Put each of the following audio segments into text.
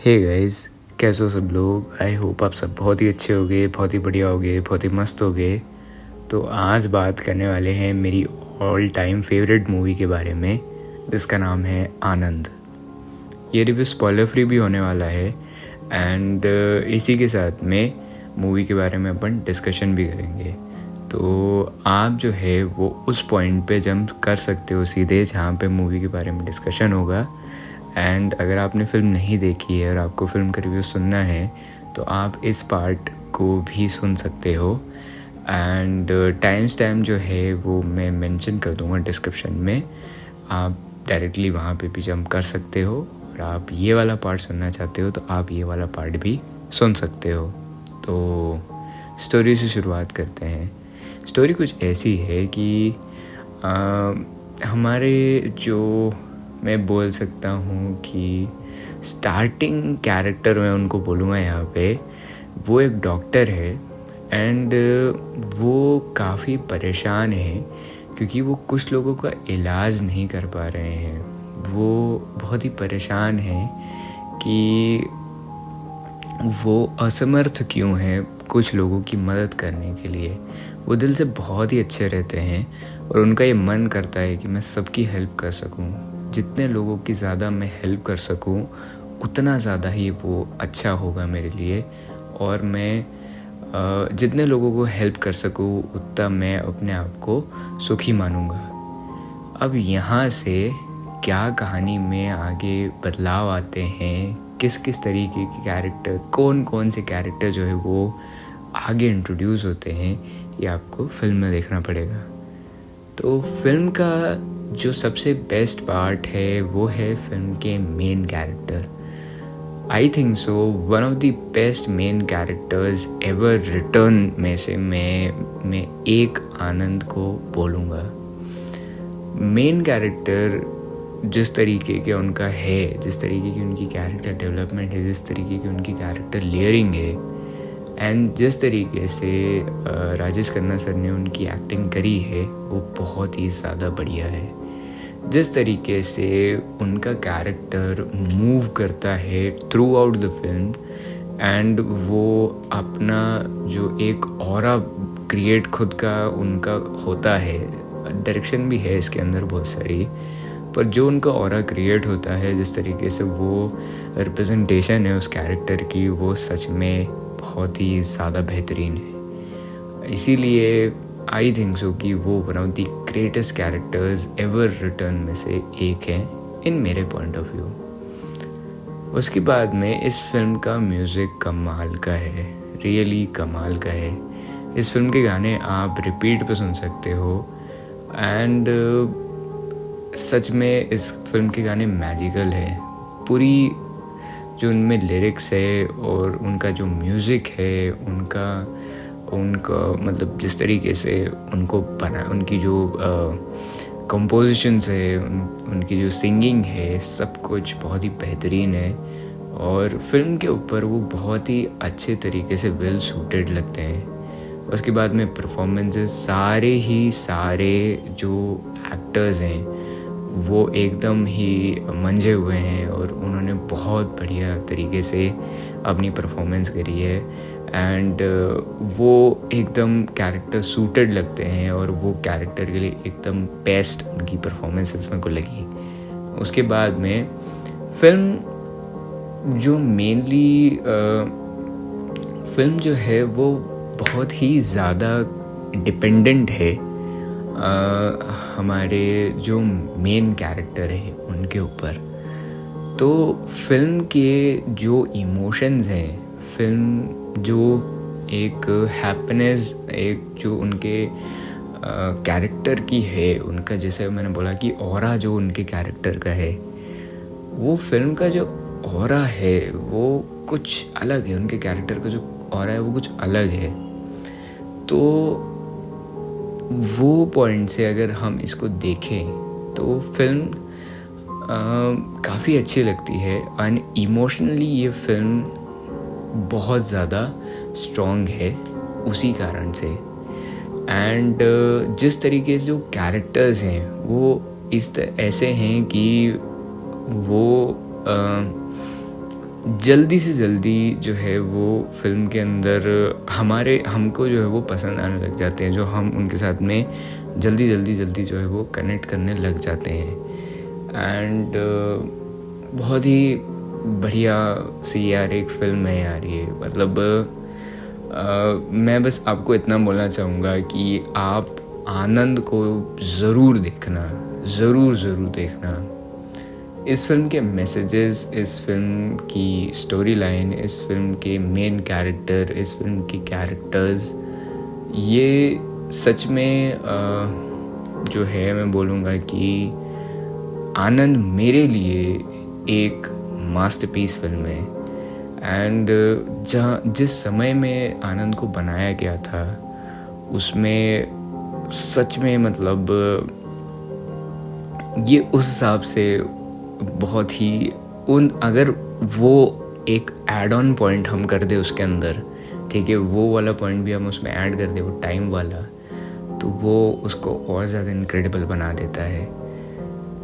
Hey guys, कैसे हो सब लोग। आई होप आप सब बहुत ही अच्छे होगे, बहुत ही बढ़िया होगे, बहुत ही मस्त होगे। तो आज बात करने वाले हैं मेरी ऑल टाइम फेवरेट मूवी के बारे में, जिसका नाम है आनंद। ये रिव्यू स्पॉइलर फ्री भी होने वाला है एंड इसी के साथ में मूवी के बारे में अपन डिस्कशन भी करेंगे। तो आप जो है वो उस पॉइंट पे जंप कर सकते हो सीधे, जहाँ पे मूवी के बारे में डिस्कशन होगा। एंड अगर आपने फ़िल्म नहीं देखी है और आपको फ़िल्म का रिव्यू सुनना है तो आप इस पार्ट को भी सुन सकते हो। एंड टाइम स्टैम्प जो है वो मैं मेंशन कर दूंगा डिस्क्रिप्शन में, आप डायरेक्टली वहाँ पे भी जंप कर सकते हो। और आप ये वाला पार्ट सुनना चाहते हो तो आप ये वाला पार्ट भी सुन सकते हो। तो स्टोरी से शुरुआत करते हैं। स्टोरी कुछ ऐसी है कि हमारे जो मैं बोल सकता हूँ कि स्टार्टिंग कैरेक्टर मैं उनको बोलूँगा यहाँ पे, वो एक डॉक्टर है एंड वो काफ़ी परेशान है क्योंकि वो कुछ लोगों का इलाज नहीं कर पा रहे हैं। वो बहुत ही परेशान है कि वो असमर्थ क्यों हैं कुछ लोगों की मदद करने के लिए। वो दिल से बहुत ही अच्छे रहते हैं और उनका ये मन करता है कि मैं सबकी हेल्प कर सकूं। जितने लोगों की ज़्यादा मैं हेल्प कर सकूं उतना ज़्यादा ही वो अच्छा होगा मेरे लिए, और मैं जितने लोगों को हेल्प कर सकूं उतना मैं अपने आप को सुखी मानूंगा। अब यहाँ से क्या कहानी में आगे बदलाव आते हैं, किस किस तरीके के कैरेक्टर, कौन कौन से कैरेक्टर जो है वो आगे इंट्रोड्यूस होते हैं, ये आपको फिल्म में देखना पड़ेगा। तो फिल्म का जो सबसे बेस्ट पार्ट है वो है फिल्म के main character. I think so one of the best main characters ever return में से मैं एक आनंद को बोलूँगा। मेन कैरेक्टर जिस तरीके के उनका है, जिस तरीके की उनकी कैरेक्टर डेवलपमेंट है, जिस तरीके की उनकी कैरेक्टर लेयरिंग है एंड जिस तरीके से राजेश खन्ना सर ने उनकी एक्टिंग करी है वो बहुत ही ज़्यादा बढ़िया है। जिस तरीके से उनका कैरेक्टर मूव करता है through out the film and वो अपना जो एक ऑरा क्रिएट खुद का उनका होता है, डायरेक्शन भी है इसके अंदर बहुत सारी, पर जो उनका ऑरा क्रिएट होता है, जिस तरीके से वो रिप्रेजेंटेशन है उस कैरेक्टर की, वो सच में बहुत ही ज़्यादा बेहतरीन है। इसीलिए आई थिंक सो कि वो one of the greatest characters ever return में से एक है इन मेरे पॉइंट ऑफ व्यू। उसके बाद में इस फिल्म का म्यूज़िक कमाल का है, रियली कमाल का है। इस फिल्म के गाने आप रिपीट पे सुन सकते हो एंड सच में इस फिल्म के गाने मैजिकल है। पूरी जो उनमें लिरिक्स है और उनका जो म्यूज़िक है, उनका मतलब जिस तरीके से उनको बना, उनकी जो कंपोजिशंस है, उनकी जो सिंगिंग है, सब कुछ बहुत ही बेहतरीन है। और फिल्म के ऊपर वो बहुत ही अच्छे तरीके से वेल सूटेड लगते हैं। उसके बाद में परफॉर्मेंसेस, सारे जो एक्टर्स हैं वो एकदम ही मंझे हुए हैं और उन्होंने बहुत बढ़िया तरीके से अपनी परफॉर्मेंस करी है एंड वो एकदम कैरेक्टर सूटेड लगते हैं और वो कैरेक्टर के लिए एकदम बेस्ट उनकी परफॉर्मेंसेस मेरे को लगी। उसके बाद में फिल्म जो मेनली फिल्म जो है वो बहुत ही ज़्यादा डिपेंडेंट है हमारे जो मेन कैरेक्टर है उनके ऊपर। तो फिल्म के जो इमोशंस हैं, फिल्म जो एक हैप्पीनेस, एक जो उनके कैरेक्टर की है, उनका जैसे मैंने बोला कि ऑरा जो उनके कैरेक्टर का है, वो फिल्म का जो ऑरा है वो कुछ अलग है। उनके कैरेक्टर का जो ऑरा है वो कुछ अलग है। तो वो पॉइंट से अगर हम इसको देखें तो फिल्म काफ़ी अच्छी लगती है एंड इमोशनली ये फिल्म बहुत ज़्यादा स्ट्रॉन्ग है उसी कारण से। एंड जिस तरीके से जो कैरेक्टर्स हैं वो ऐसे हैं कि वो जल्दी से जल्दी जो है वो फिल्म के अंदर हमको जो है वो पसंद आने लग जाते हैं, जो हम उनके साथ में जल्दी जो है वो कनेक्ट करने लग जाते हैं। एंड बहुत ही बढ़िया सी यार एक फ़िल्म है यार ये, मतलब मैं बस आपको इतना बोलना चाहूँगा कि आप आनंद को ज़रूर देखना, ज़रूर देखना। इस फिल्म के मैसेजेस, इस फिल्म की स्टोरी लाइन, इस फिल्म के मेन कैरेक्टर, इस फिल्म की कैरेक्टर्स, ये सच में जो है मैं बोलूँगा कि आनंद मेरे लिए एक मास्टरपीस फिल्म है। एंड जिस समय में आनंद को बनाया गया था उसमें सच में मतलब ये उस हिसाब से बहुत ही अगर वो एक एड ऑन पॉइंट हम कर दे उसके अंदर, ठीक है, वो वाला पॉइंट भी हम उसमें ऐड कर दे, वो टाइम वाला, तो वो उसको और ज़्यादा इनक्रेडिबल बना देता है।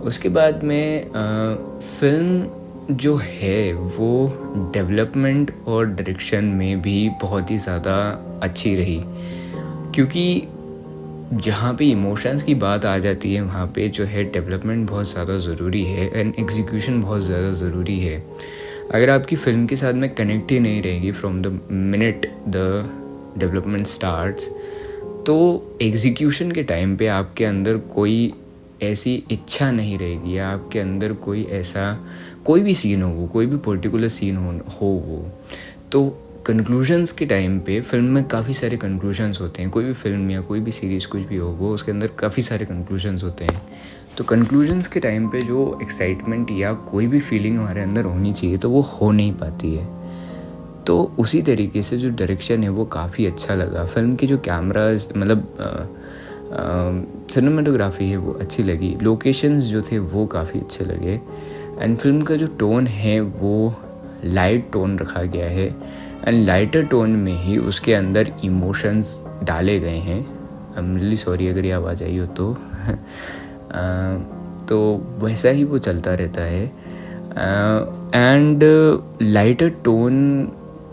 उसके बाद में फिल्म जो है वो डेवलपमेंट और डायरेक्शन में भी बहुत ही ज़्यादा अच्छी रही, क्योंकि जहाँ पे इमोशंस की बात आ जाती है वहाँ पे जो है डेवलपमेंट बहुत ज़्यादा ज़रूरी है एंड एग्जीक्यूशन बहुत ज़्यादा ज़रूरी है। अगर आपकी फ़िल्म के साथ में कनेक्ट ही नहीं रहेगी from the minute the development starts, तो एग्जीक्यूशन के टाइम पे आपके अंदर कोई ऐसी इच्छा नहीं रहेगी, या आपके अंदर कोई भी सीन हो, कोई भी पर्टिकुलर सीन हो वो, तो कंक्लूजन्स के टाइम पे फिल्म में काफ़ी सारे कंक्लूजन्स होते हैं। कोई भी फिल्म या कोई भी सीरीज़ कुछ भी हो वो उसके अंदर काफ़ी सारे कंक्लूजन्स होते हैं। तो कंक्लूजन्स के टाइम पे जो एक्साइटमेंट या कोई भी फीलिंग हमारे अंदर होनी चाहिए तो वो हो नहीं पाती है। तो उसी तरीके से जो डायरेक्शन है वो काफ़ी अच्छा लगा। फिल्म की जो कैमराज मतलब सिनेमाटोग्राफी है वो अच्छी लगी, लोकेशंस जो थे वो काफ़ी अच्छे लगे, एंड फिल्म का जो टोन है वो लाइट टोन रखा गया है एंड लाइटर टोन में ही उसके अंदर इमोशंस डाले गए हैं। आई एम रियली सॉरी अगर ये आवाज़ आई हो तो वैसा ही वो चलता रहता है। एंड लाइटर टोन,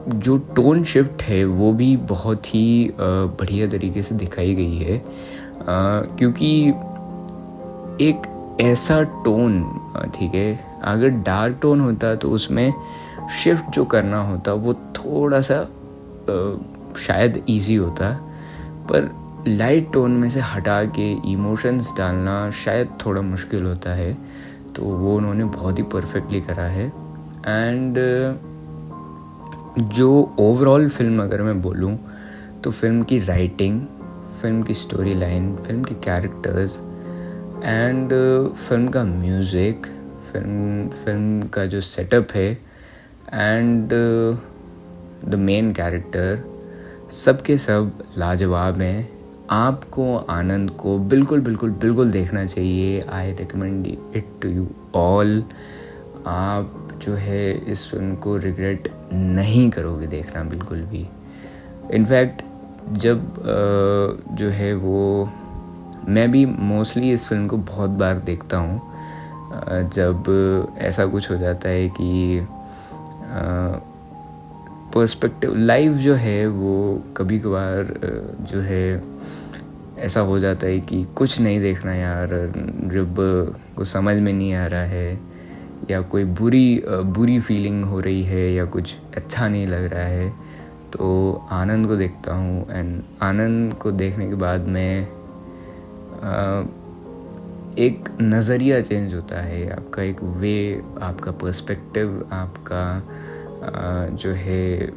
जो टोन शिफ्ट है वो भी बहुत ही बढ़िया तरीके से दिखाई गई है, क्योंकि एक ऐसा टोन, ठीक है, अगर डार्क टोन होता तो उसमें शिफ्ट जो करना होता वो थोड़ा सा शायद इजी होता, पर लाइट टोन में से हटा के इमोशंस डालना शायद थोड़ा मुश्किल होता है। तो वो उन्होंने बहुत ही परफेक्टली करा है। एंड जो ओवरऑल फिल्म अगर मैं बोलूँ तो फिल्म की राइटिंग, फिल्म की स्टोरी लाइन, फिल्म के कैरेक्टर्स एंड फिल्म का म्यूज़िक, फिल्म का जो सेटअप है एंड द मेन कैरेक्टर, सबके सब लाजवाब हैं। आपको आनंद को बिल्कुल देखना चाहिए। I recommend it to you all. आप जो है इस फिल्म को रिग्रेट नहीं करोगे देखना बिल्कुल भी। इनफैक्ट जब जो है वो मैं भी मोस्टली इस फिल्म को बहुत बार देखता हूँ जब ऐसा कुछ हो जाता है कि पर्सपेक्टिव लाइफ जो है वो कभी कभार जो है ऐसा हो जाता है कि कुछ नहीं देखना यार, जब कुछ समझ में नहीं आ रहा है या कोई बुरी फीलिंग हो रही है या कुछ अच्छा नहीं लग रहा है, तो आनंद को देखता हूँ। एंड आनंद को देखने के बाद में एक नज़रिया चेंज होता है आपका, एक वे, आपका पर्सपेक्टिव, आपका जो है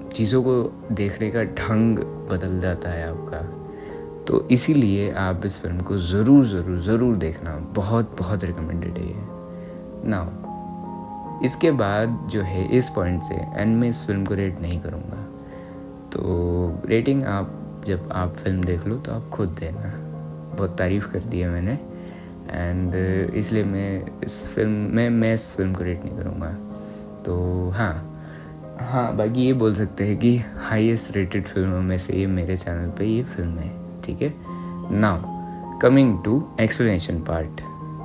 चीज़ों को देखने का ढंग बदल जाता है आपका। तो इसीलिए आप इस फिल्म को ज़रूर देखना, बहुत रिकमेंडेड है ये। नाउ इसके बाद जो है इस पॉइंट से एंड मैं इस फिल्म को रेट नहीं करूँगा, तो रेटिंग जब आप फिल्म देख लो तो आप खुद देना। बहुत तारीफ़ कर दी है मैंने, एंड इसलिए मैं इस फिल्म को रेट नहीं करूँगा। तो हाँ, बाकी ये बोल सकते हैं कि हाईएस्ट रेटेड फिल्मों में से ये मेरे चैनल पे ये फिल्म है, ठीक है। Now coming to explanation part,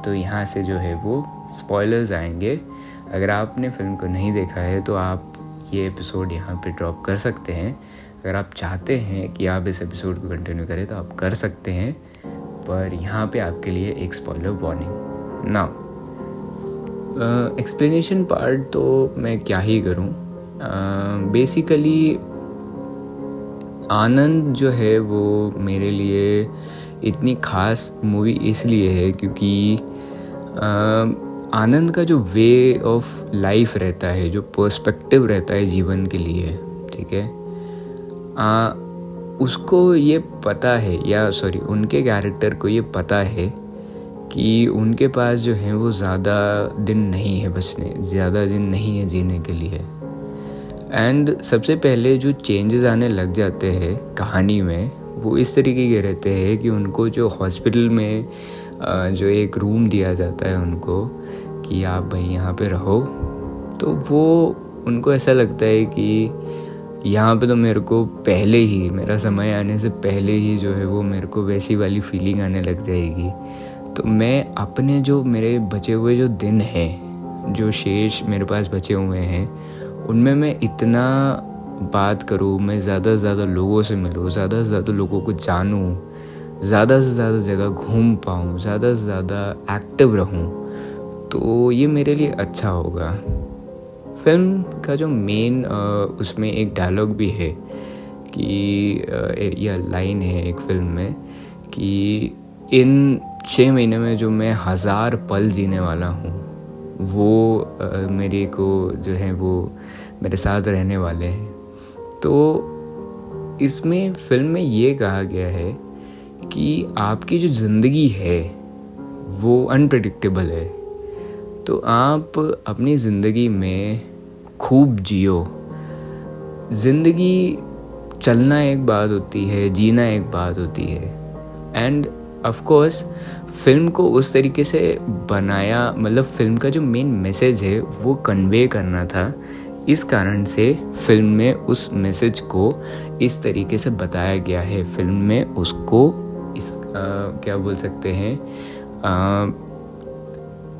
तो यहाँ से जो है वो स्पॉयलर्स आएंगे। अगर आपने फिल्म को नहीं देखा है तो आप ये एपिसोड यहाँ पे ड्रॉप कर सकते हैं। अगर आप चाहते हैं कि आप इस एपिसोड को कंटिन्यू करें तो आप कर सकते हैं, पर यहाँ पे आपके लिए एक spoiler warning. Now explanation part तो मैं क्या ही करूँ। बेसिकली आनंद जो है वो मेरे लिए इतनी ख़ास मूवी इसलिए है क्योंकि आनंद का जो वे ऑफ लाइफ रहता है, जो पर्सपेक्टिव रहता है जीवन के लिए, ठीक है, उसको ये पता है, या सॉरी उनके कैरेक्टर को ये पता है कि उनके पास जो है वो ज़्यादा दिन नहीं है बचने, ज़्यादा दिन नहीं है जीने के लिए। एंड सबसे पहले जो चेंजेस आने लग जाते हैं कहानी में वो इस तरीके के रहते हैं कि उनको जो हॉस्पिटल में जो एक रूम दिया जाता है उनको कि आप भाई यहाँ पे रहो, तो वो उनको ऐसा लगता है कि यहाँ पे तो मेरे को पहले ही, मेरा समय आने से पहले ही जो है वो मेरे को वैसी वाली फीलिंग आने लग जाएगी। तो मैं अपने जो मेरे बचे हुए जो दिन हैं, जो शेष मेरे पास बचे हुए हैं, उनमें मैं इतना बात करूँ, मैं ज़्यादा से ज़्यादा लोगों से मिलूँ, ज़्यादा से ज़्यादा लोगों को जानूँ, ज़्यादा से ज़्यादा जगह घूम पाऊँ, ज़्यादा से ज़्यादा एक्टिव रहूँ, तो ये मेरे लिए अच्छा होगा। फिल्म का जो मेन उसमें एक डायलॉग भी है कि यह लाइन है एक फिल्म में कि इन 6 महीने में जो मैं 1000 पल जीने वाला हूँ वो मेरे को जो है वो मेरे साथ रहने वाले हैं। तो इसमें फिल्म में ये कहा गया है कि आपकी जो ज़िंदगी है वो अनप्रेडिक्टेबल है, तो आप अपनी ज़िंदगी में खूब जियो। ज़िंदगी चलना एक बात होती है, जीना एक बात होती है। एंड ऑफ कोर्स फिल्म को उस तरीके से बनाया, मतलब फिल्म का जो मेन मैसेज है वो कन्वे करना था, इस कारण से फिल्म में उस मैसेज को इस तरीके से बताया गया है। फिल्म में उसको क्या बोल सकते हैं,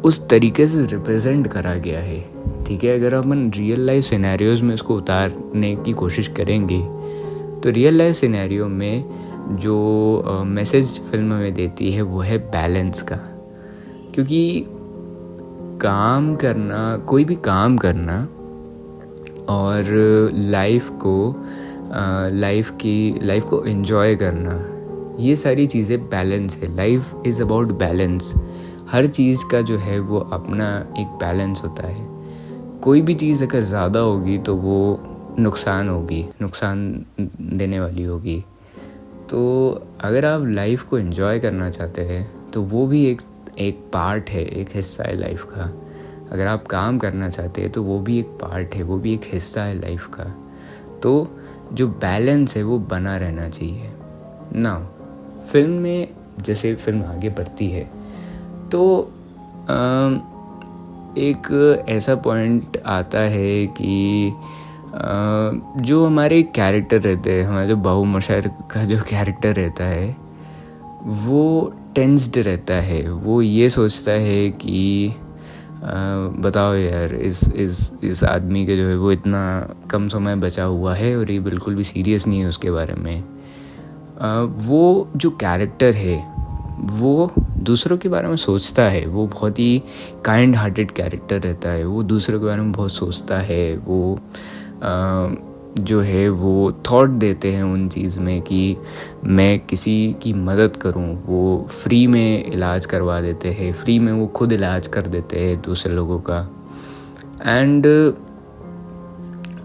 उस तरीके से रिप्रेजेंट करा गया है, ठीक है। अगर अपन रियल लाइफ सिनेरियोज में उसको उतारने की कोशिश करेंगे तो रियल लाइफ सिनेरियो में जो मैसेज फिल्म में देती है वो है बैलेंस का। क्योंकि काम करना, कोई भी काम करना और लाइफ को एंजॉय करना, ये सारी चीज़ें बैलेंस है। Life is about balance. हर चीज़ का जो है वो अपना एक बैलेंस होता है। कोई भी चीज़ अगर ज़्यादा होगी तो वो नुकसान देने वाली होगी। तो अगर आप लाइफ को एंजॉय करना चाहते हैं तो वो भी एक पार्ट है, एक हिस्सा है लाइफ का। अगर आप काम करना चाहते हैं तो वो भी एक पार्ट है, वो भी एक हिस्सा है लाइफ का। तो जो बैलेंस है वो बना रहना चाहिए ना। फिल्म में जैसे फिल्म आगे बढ़ती है तो एक ऐसा पॉइंट आता है कि जो हमारे कैरेक्टर रहते हैं, हमारा जो बाबू मोशायर का जो कैरेक्टर रहता है वो टेंस्ड रहता है। वो ये सोचता है कि बताओ यार, इस आदमी के जो है वो इतना कम समय बचा हुआ है और ये बिल्कुल भी सीरियस नहीं है उसके बारे में। वो जो कैरेक्टर है वो दूसरों के बारे में सोचता है। वो बहुत ही काइंड हार्टेड कैरेक्टर रहता है। वो दूसरों के बारे में बहुत सोचता है। वो जो है वो थॉट देते हैं उन चीज़ में कि मैं किसी की मदद करूं। वो फ्री में इलाज करवा देते हैं, फ्री में वो खुद इलाज कर देते हैं दूसरे लोगों का। एंड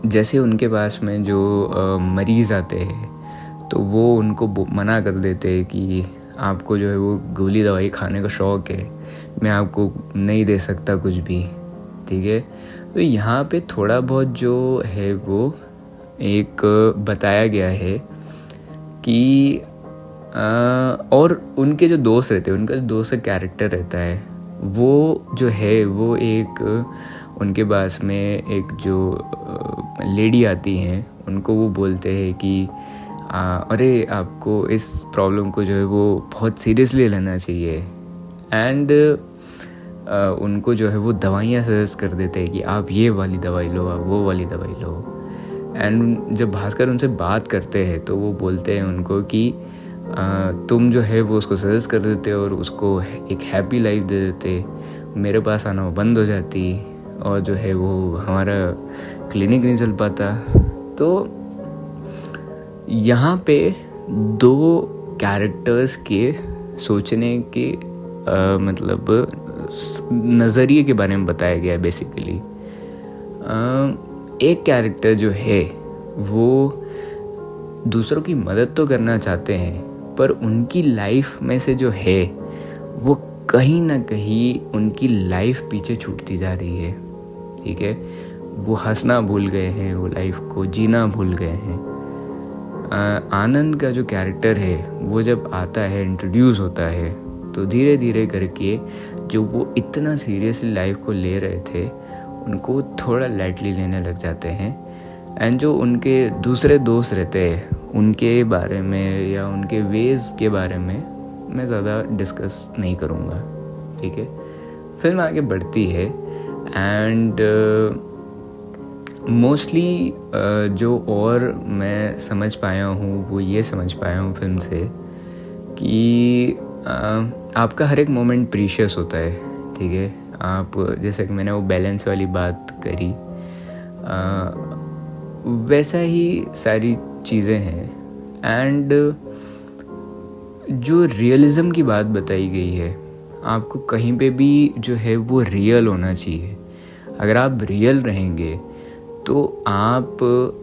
जैसे उनके पास में जो मरीज़ आते हैं तो वो उनको मना कर देते हैं कि आपको जो है वो गोली दवाई खाने का शौक़ है, मैं आपको नहीं दे सकता कुछ भी, ठीक है। तो यहाँ पे थोड़ा बहुत जो है वो एक बताया गया है कि और उनके जो दोस्त रहते हैं, उनका जो दोस्त का कैरेक्टर रहता है वो जो है वो एक उनके पास में एक जो लेडी आती हैं, उनको वो बोलते हैं कि अरे आपको इस प्रॉब्लम को जो है वो बहुत सीरियसली लेना चाहिए। एंड उनको जो है वो दवाइयाँ सजेस्ट कर देते हैं कि आप ये वाली दवाई लो, आप वो वाली दवाई लो। एंड जब भास्कर उनसे बात करते हैं तो वो बोलते हैं उनको कि तुम जो है वो उसको सजेस्ट कर देते और उसको एक हैप्पी लाइफ दे देते, मेरे पास आना वो बंद हो जाती और जो है वो हमारा क्लिनिक नहीं चल पाता। तो यहाँ पे दो कैरेक्टर्स के सोचने के मतलब नज़रिए के बारे में बताया गया है बेसिकली। एक कैरेक्टर जो है वो दूसरों की मदद तो करना चाहते हैं, पर उनकी लाइफ में से जो है वो कहीं ना कहीं उनकी लाइफ पीछे छूटती जा रही है। ठीक है, वो हंसना भूल गए हैं, वो लाइफ को जीना भूल गए हैं। आनंद का जो कैरेक्टर है वो जब आता है, इंट्रोड्यूस होता है, तो धीरे धीरे करके जो वो इतना सीरियसली लाइफ को ले रहे थे उनको थोड़ा लाइटली लेने लग जाते हैं। एंड जो उनके दूसरे दोस्त रहते हैं उनके बारे में या उनके वेज के बारे में मैं ज़्यादा डिस्कस नहीं करूँगा। ठीक है, फिल्म आगे बढ़ती है एंड मोस्टली जो और मैं समझ पाया हूँ वो ये समझ पाया हूँ फिल्म से कि आपका हर एक मोमेंट प्रीशियस होता है। ठीक है, आप जैसे कि मैंने वो बैलेंस वाली बात करी, वैसा ही सारी चीज़ें हैं। एंड जो रियलिज़म की बात बताई गई है, आपको कहीं पे भी जो है वो रियल होना चाहिए। अगर आप रियल रहेंगे तो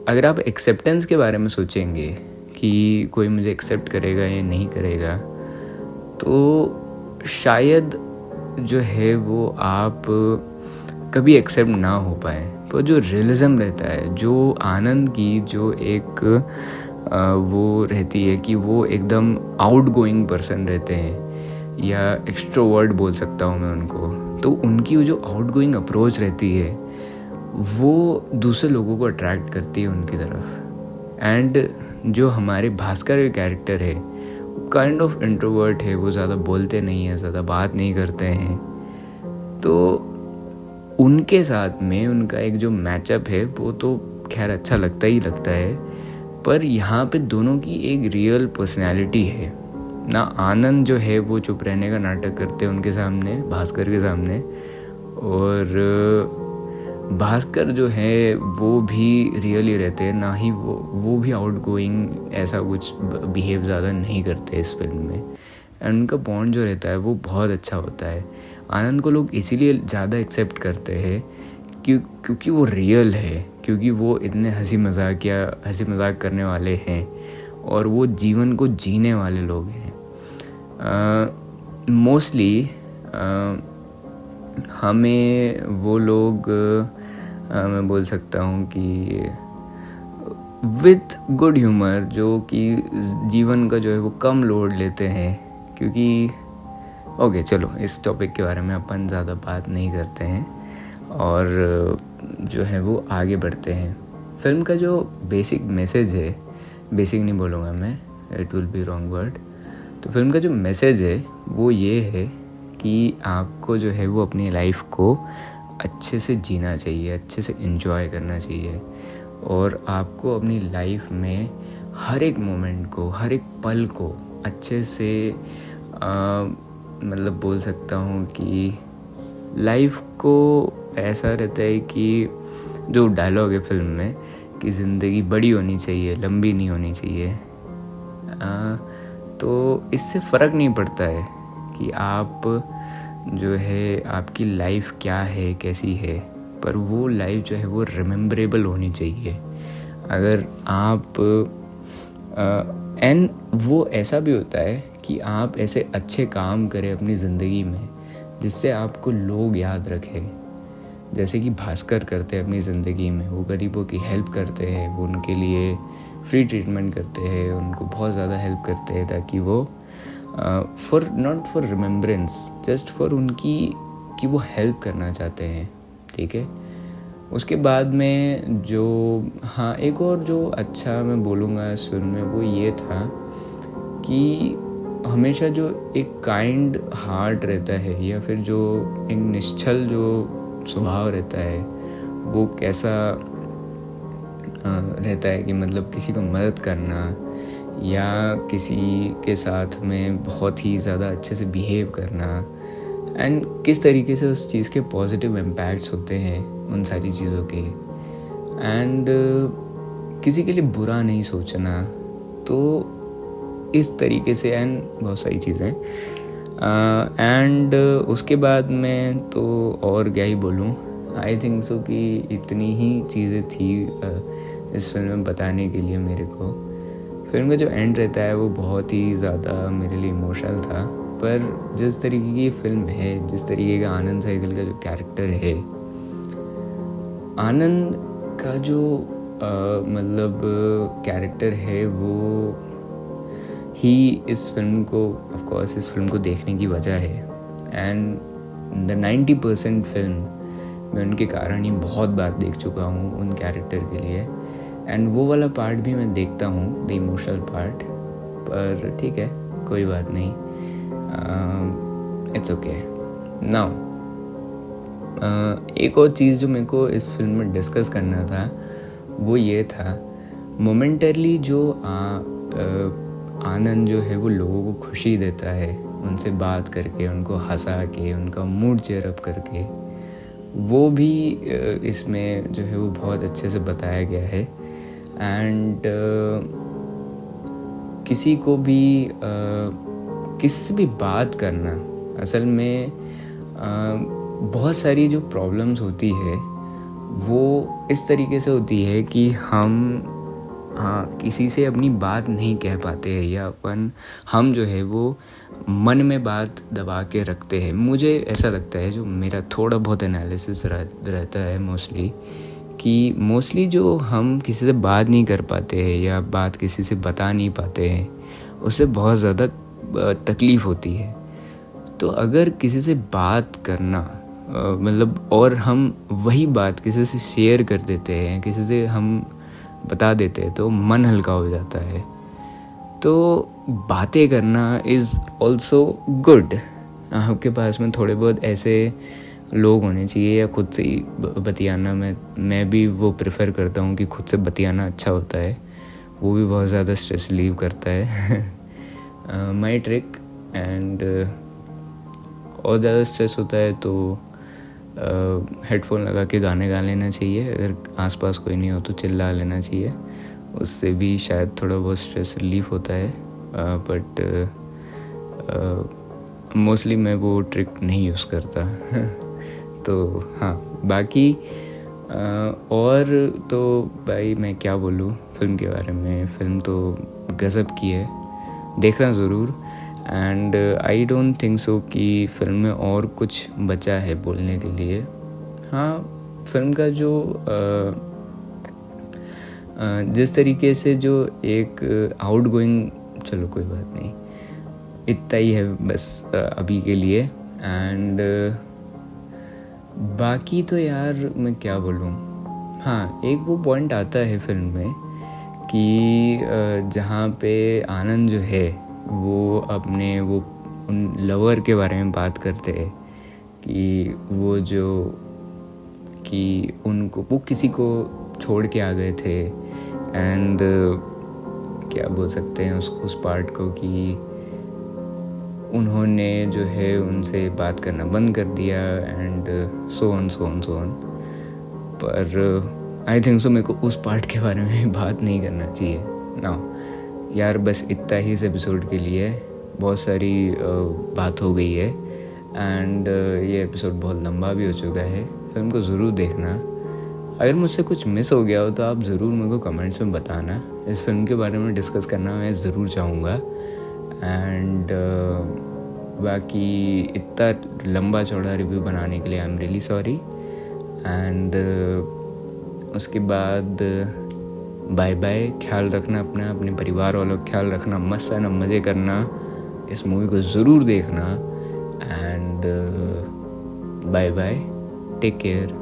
अगर आप एक्सेप्टेंस के बारे में सोचेंगे कि कोई मुझे एक्सेप्ट करेगा या नहीं करेगा, तो शायद जो है वो आप कभी एक्सेप्ट ना हो पाए। पर जो रियलिज़म रहता है, जो आनंद की जो एक वो रहती है कि वो एकदम आउटगोइंग पर्सन रहते हैं, या एक्सट्रोवर्ट बोल सकता हूँ मैं उनको, तो उनकी वो जो आउटगोइंग अप्रोच रहती है वो दूसरे लोगों को अट्रैक्ट करती है उनकी तरफ। एंड जो हमारे भास्कर के कैरेक्टर है काइंड ऑफ इंट्रोवर्ट है, वो ज़्यादा बोलते नहीं हैं, ज़्यादा बात नहीं करते हैं। तो उनके साथ में उनका एक जो मैचअप है वो तो खैर अच्छा लगता ही लगता है, पर यहाँ पे दोनों की एक रियल पर्सनैलिटी है ना। आनंद जो है वो चुप रहने का नाटक करते हैं उनके सामने, भास्कर के सामने, और भास्कर जो है वो भी रियली रहते हैं, ना ही वो भी आउटगोइंग ऐसा कुछ बिहेव ज़्यादा नहीं करते इस फिल्म में। एंड उनका बॉन्ड जो रहता है वो बहुत अच्छा होता है। आनंद को लोग इसीलिए ज़्यादा एक्सेप्ट करते हैं क्योंकि वो रियल है, क्योंकि वो इतने हंसी मजाक करने वाले हैं और वो जीवन को जीने वाले लोग हैं। मोस्टली हमें वो लोग मैं बोल सकता हूँ कि विथ गुड ह्यूमर, जो कि जीवन का जो है वो कम लोड लेते हैं, क्योंकि ओके चलो इस टॉपिक के बारे में अपन ज़्यादा बात नहीं करते हैं और जो है वो आगे बढ़ते हैं। फिल्म का जो बेसिक मैसेज है, बेसिक नहीं बोलूँगा मैं, it will be wrong word. तो फिल्म का जो मैसेज है वो ये है कि आपको जो है वो अपनी लाइफ को अच्छे से जीना चाहिए, अच्छे से एंजॉय करना चाहिए, और आपको अपनी लाइफ में हर एक मोमेंट को, हर एक पल को अच्छे से मतलब बोल सकता हूँ कि लाइफ को ऐसा रहता है कि जो डायलॉग है फिल्म में कि ज़िंदगी बड़ी होनी चाहिए, लंबी नहीं होनी चाहिए। तो इससे फ़र्क नहीं पड़ता है कि आप जो है आपकी लाइफ क्या है, कैसी है, पर वो लाइफ जो है वो रिमेम्बरेबल होनी चाहिए। अगर आप एंड वो ऐसा भी होता है कि आप ऐसे अच्छे काम करें अपनी ज़िंदगी में जिससे आपको लोग याद रखें, जैसे कि भास्कर करते हैं अपनी ज़िंदगी में। वो गरीबों की हेल्प करते हैं, वो उनके लिए फ्री ट्रीटमेंट करते हैं, उनको बहुत ज़्यादा हेल्प करते हैं ताकि वो not for remembrance, just for उनकी कि वो हेल्प करना चाहते हैं। ठीक है, उसके बाद में जो एक और जो अच्छा मैं बोलूँगा इस फिल्म में वो ये था कि हमेशा जो एक काइंड हार्ट रहता है या फिर जो एक निश्चल जो स्वभाव रहता है वो कैसा रहता है कि मतलब किसी को मदद करना या किसी के साथ में बहुत ही ज़्यादा अच्छे से बिहेव करना एंड किस तरीके से उस चीज़ के पॉजिटिव इम्पैक्ट्स होते हैं उन सारी चीज़ों के एंड किसी के लिए बुरा नहीं सोचना। तो इस तरीके से एंड बहुत सारी चीज़ें एंड उसके बाद में तो और क्या ही बोलूँ, आई थिंक सो कि इतनी ही चीज़ें थी इस फिल्म में बताने के लिए मेरे को। फिल्म का जो एंड रहता है वो बहुत ही ज़्यादा मेरे लिए इमोशनल था, पर जिस तरीके की फिल्म है, जिस तरीके का आनंद सहगल का जो कैरेक्टर है, आनंद का जो मतलब कैरेक्टर है वो ही इस फिल्म को ऑफ कोर्स इस फिल्म को देखने की वजह है। एंड द 90% फिल्म मैं उनके कारण ही बहुत बार देख चुका हूँ उन कैरेक्टर के लिए, एंड वो वाला पार्ट भी मैं देखता हूँ, द इमोशनल पार्ट। पर ठीक है, कोई बात नहीं, इट्स ओके। नाउ एक और चीज़ जो मेरे को इस फिल्म में डिस्कस करना था वो ये था, मोमेंटरली जो आनंद जो है वो लोगों को खुशी देता है उनसे बात करके, उनको हंसा के, उनका मूड चेयर अप करके, वो भी इसमें जो है वो बहुत अच्छे से बताया गया है। एंड किसी को भी किसी से भी बात करना, असल में बहुत सारी जो प्रॉब्लम्स होती है वो इस तरीके से होती है कि हम किसी से अपनी बात नहीं कह पाते हैं या हम जो है वो मन में बात दबा के रखते हैं। मुझे ऐसा लगता है, जो मेरा थोड़ा बहुत एनालिसिस रहता है मोस्टली, कि मोस्टली जो हम किसी से बात नहीं कर पाते हैं या बात किसी से बता नहीं पाते हैं, उससे बहुत ज़्यादा तकलीफ़ होती है। तो अगर किसी से बात करना मतलब, और हम वही बात किसी से शेयर कर देते हैं, किसी से हम बता देते हैं, तो मन हल्का हो जाता है। तो बातें करना इज़ ऑल्सो गुड। आपके पास में थोड़े बहुत ऐसे लोग होने चाहिए, या खुद से ही बतियाना। मैं भी वो प्रेफर करता हूँ कि खुद से बतियाना अच्छा होता है, वो भी बहुत ज़्यादा स्ट्रेस रिलीव करता है। माई ट्रिक। एंड और ज़्यादा स्ट्रेस होता है तो हेडफोन लगा के गाने गा लेना चाहिए, अगर आसपास कोई नहीं हो तो चिल्ला लेना चाहिए, उससे भी शायद थोड़ा बहुत स्ट्रेस रिलीफ होता है। बट मोस्टली मैं वो ट्रिक नहीं यूज़ करता। तो हाँ, बाकी और तो भाई मैं क्या बोलूँ फिल्म के बारे में। फिल्म तो गज़ब की है, देखना ज़रूर। And I don't think so कि फिल्म में और कुछ बचा है बोलने के लिए। हाँ, फिल्म का जो जिस तरीके से जो एक आउटगोइंग, चलो कोई बात नहीं, इतना ही है बस अभी के लिए। एंड बाकी तो यार मैं क्या बोलूँ। हाँ, एक वो पॉइंट आता है फिल्म में कि जहाँ पे आनंद जो है वो अपने वो उन लवर के बारे में बात करते हैं कि वो जो कि उनको वो किसी को छोड़ के आ गए थे। एंड क्या बोल सकते हैं उस पार्ट को, कि उन्होंने जो है उनसे बात करना बंद कर दिया एंड सो ऑन। पर आई थिंक सो मेरे को उस पार्ट के बारे में बात नहीं करना चाहिए ना यार। बस इतना ही इस एपिसोड के लिए, बहुत सारी बात हो गई है। एंड ये एपिसोड बहुत लंबा भी हो चुका है। फिल्म को ज़रूर देखना। अगर मुझसे कुछ मिस हो गया हो तो आप ज़रूर मेरे को कमेंट्स में बताना। इस फिल्म के बारे में डिस्कस करना मैं ज़रूर चाहूँगा। एंड बाकी इतना लंबा चौड़ा रिव्यू बनाने के लिए I am really sorry. And उसके बाद बाय बाय। ख्याल रखना अपना, अपने परिवार वालों का ख्याल रखना, मस्त आना, मज़े करना, इस मूवी को ज़रूर देखना। And bye bye, take care.